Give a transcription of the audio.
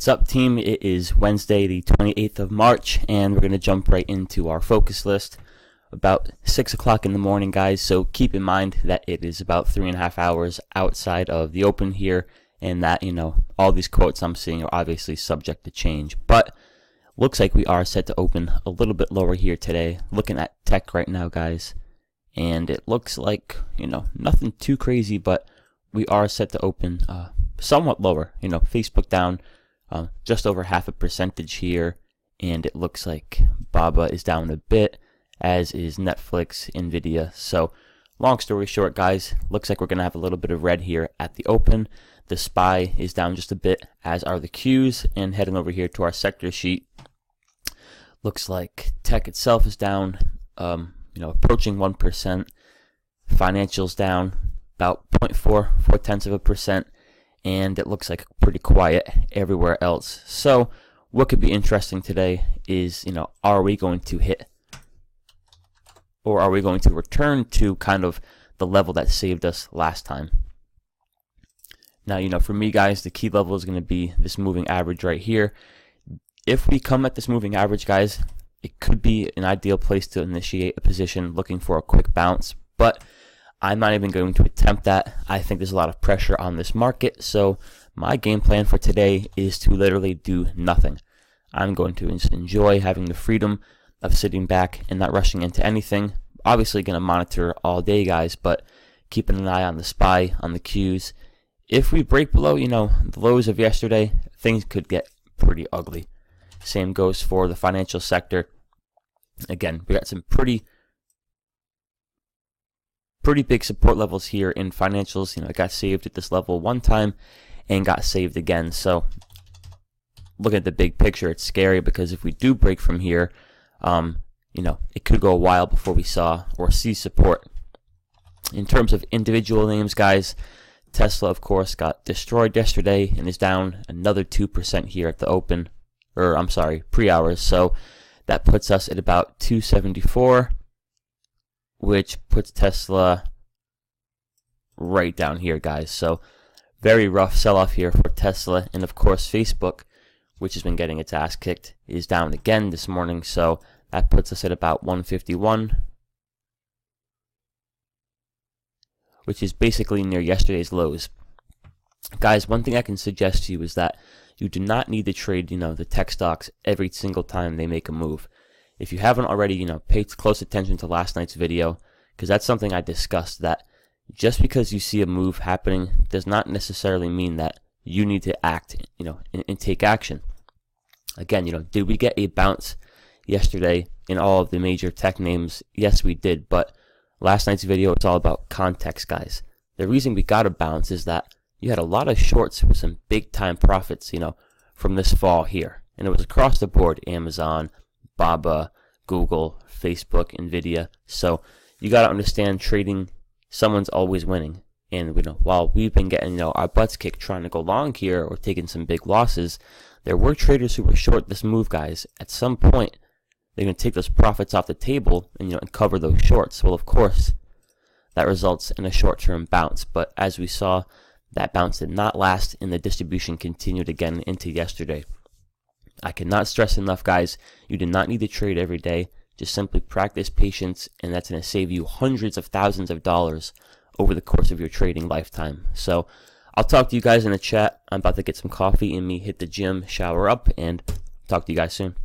What's up, team? It is Wednesday, the 28th of March, and we're going to jump right into our focus list about 6 o'clock in the morning, guys. So keep in mind that it is about 3.5 hours outside of the open here, and that, all these quotes I'm seeing are obviously subject to change. But looks like we are set to open a little bit lower here today. Looking at tech right now, guys, and it looks like, nothing too crazy, but we are set to open somewhat lower. Facebook down just over 0.5% here, and it looks like BABA is down a bit, as is Netflix, Nvidia. So long story short, guys, looks like we're going to have a little bit of red here at the open. The SPY is down just a bit, as are the Qs, and heading over here to our sector sheet, looks like tech itself is down, approaching 1%. Financials down about 0.4%, and it looks like pretty quiet everywhere else. So what could be interesting today is, are we going to hit, or are we going to return to kind of the level that saved us last time? Now, for me, guys, the key level is going to be this moving average right here. If we come at this moving average, guys, it could be an ideal place to initiate a position looking for a quick bounce, but I'm not even going to attempt that. I think there's a lot of pressure on this market, so my game plan for today is to literally do nothing. I'm going to enjoy having the freedom of sitting back and not rushing into anything. Obviously going to monitor all day, guys, but keeping an eye on the SPY, on the Qs. If we break below, the lows of yesterday, things could get pretty ugly. Same goes for the financial sector. Again, we got some pretty big support levels here in financials. It got saved at this level one time and got saved again. So look at the big picture. It's scary because if we do break from here, it could go a while before we saw or see support. In terms of individual names, guys, Tesla, of course, got destroyed yesterday and is down another 2% here at the open, pre-hours. So that puts us at about 274. Which puts Tesla right down here, guys. So very rough sell-off here for Tesla. And of course, Facebook, which has been getting its ass kicked, is down again this morning. So that puts us at about 151, which is basically near yesterday's lows. Guys, one thing I can suggest to you is that you do not need to trade, the tech stocks every single time they make a move. If you haven't already, pay close attention to last night's video, because that's something I discussed, that just because you see a move happening does not necessarily mean that you need to act, and take action. Again, did we get a bounce yesterday in all of the major tech names? Yes, we did, but last night's video, it's all about context, guys. The reason we got a bounce is that you had a lot of shorts with some big time profits, from this fall here. And it was across the board: Amazon, BABA, Google, Facebook, Nvidia. So you got to understand, trading, someone's always winning. And while we've been getting our butts kicked trying to go long here or taking some big losses, there were traders who were short this move, guys. At some point, they're going to take those profits off the table and and cover those shorts. Well, of course, that results in a short-term bounce. But as we saw, that bounce did not last, and the distribution continued again into yesterday. I cannot stress enough, guys, you do not need to trade every day. Just simply practice patience, and that's going to save you hundreds of thousands of dollars over the course of your trading lifetime. So I'll talk to you guys in the chat. I'm about to get some coffee in me, hit the gym, shower up, and talk to you guys soon.